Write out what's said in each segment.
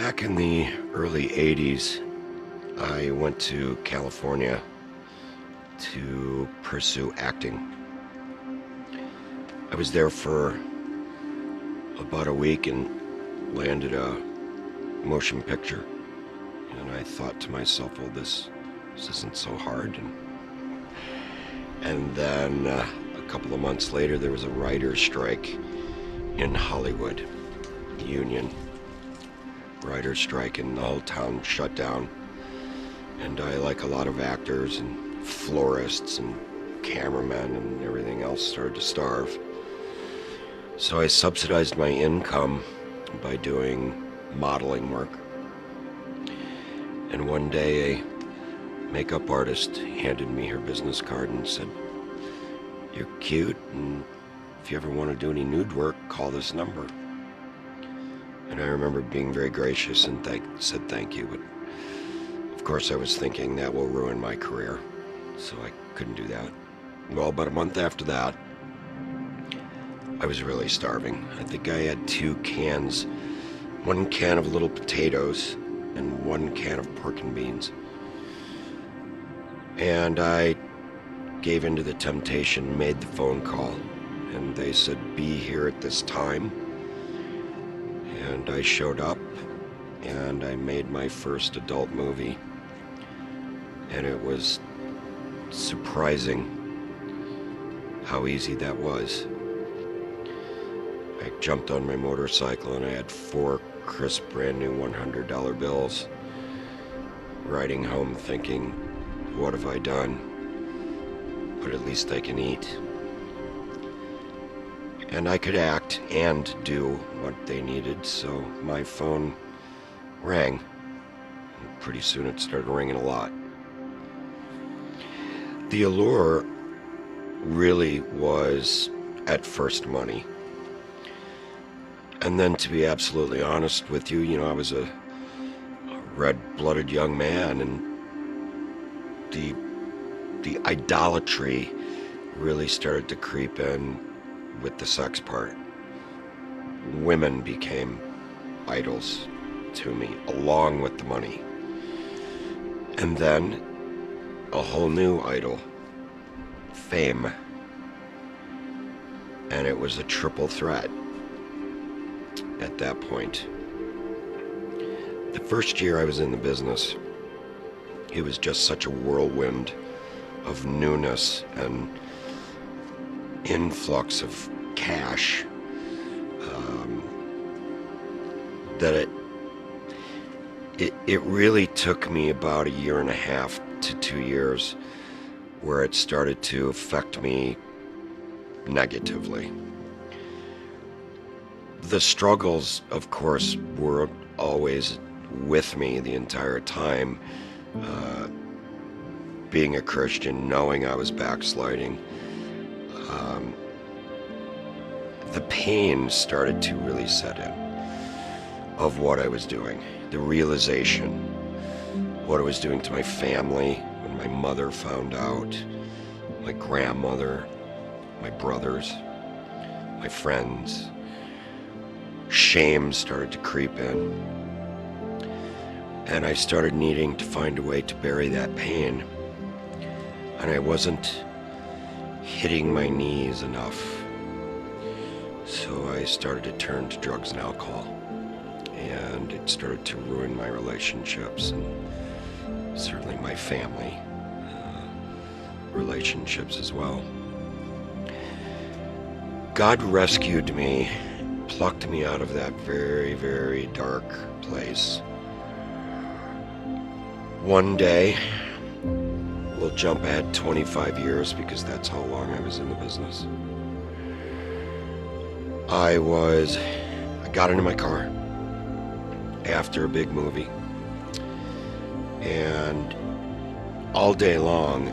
Back in the early 80s, I went to California to pursue acting. I was there for about a week and landed a motion picture. And I thought to myself, well, this isn't so hard. And then a couple of months later, there was a writer's strike in Hollywood. Union writer's strike, and the whole town shut down. And I, like a lot of actors and florists and cameramen and everything else, started to starve. So I subsidized my income by doing modeling work. And one day a makeup artist handed me her business card and said, "You're cute, and if you ever want to do any nude work, call this number." And I remember being very gracious and said thank you, but of course I was thinking that will ruin my career, so I couldn't do that. Well, about a month after that, I was really starving. I think I had 2 cans, 1 can of little potatoes and 1 can of pork and beans. And I gave in to the temptation, made the phone call, and they said, "Be here at this time." And I showed up, and I made my first adult movie. And it was surprising how easy that was. I jumped on my motorcycle and I had 4 crisp brand new $100 bills, riding home thinking, what have I done? But at least I can eat. And I could act and do what they needed, so my phone rang. And pretty soon it started ringing a lot. The allure really was at first money. And then, to be absolutely honest with you, I was a red-blooded young man, and the idolatry really started to creep in with the sex part. Women became idols to me, along with the money. And then a whole new idol, fame. And it was a triple threat at that point. The first year I was in the business, it was just such a whirlwind of newness and influx of cash that it really took me about 1.5 to 2 years where it started to affect me negatively. The struggles, of course, were always with me the entire time. Being a Christian, knowing I was backsliding, the pain started to really set in of what I was doing. The realization, what I was doing to my family when my mother found out, my grandmother, my brothers, my friends. Shame started to creep in. And I started needing to find a way to bury that pain. And I wasn't hitting my knees enough. So I started to turn to drugs and alcohol. And it started to ruin my relationships and certainly my family relationships as well. God rescued me, plucked me out of that very, very dark place. One day, we'll jump ahead 25 years because that's how long I was in the business. I got into my car after a big movie, and all day long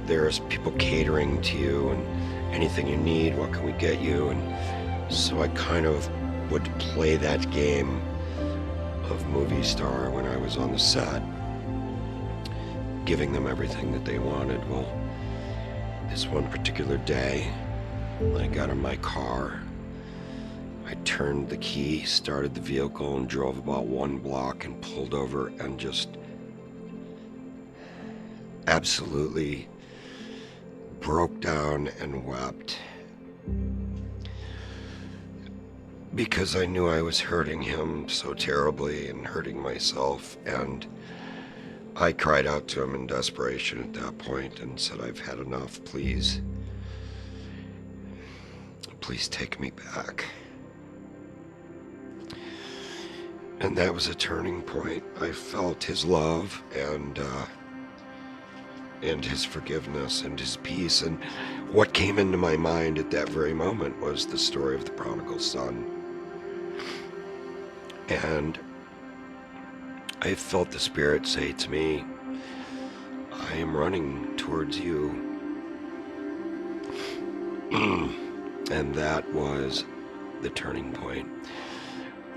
there's people catering to you and anything you need, what can we get you? And so I kind of would play that game of movie star when I was on the set, giving them everything that they wanted. Well, this one particular day, when I got in my car, I I turned the key, started the vehicle, and drove about 1 block and pulled over and just absolutely broke down and wept. Because I knew I was hurting him so terribly and hurting myself, and I cried out to him in desperation at that point and said, "I've had enough, please. Please take me back." And that was a turning point. I felt his love and his forgiveness and his peace. And what came into my mind at that very moment was the story of the prodigal son. And I felt the Spirit say to me, "I am running towards you." And that was the turning point.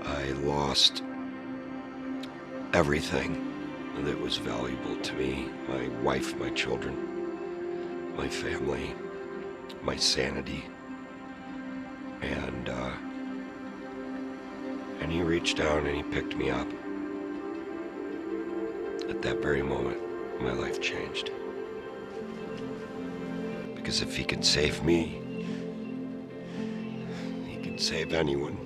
I lost everything that was valuable to me: my wife, my children, my family, my sanity. And he reached down and he picked me up. At that very moment, my life changed. Because if he could save me, he could save anyone.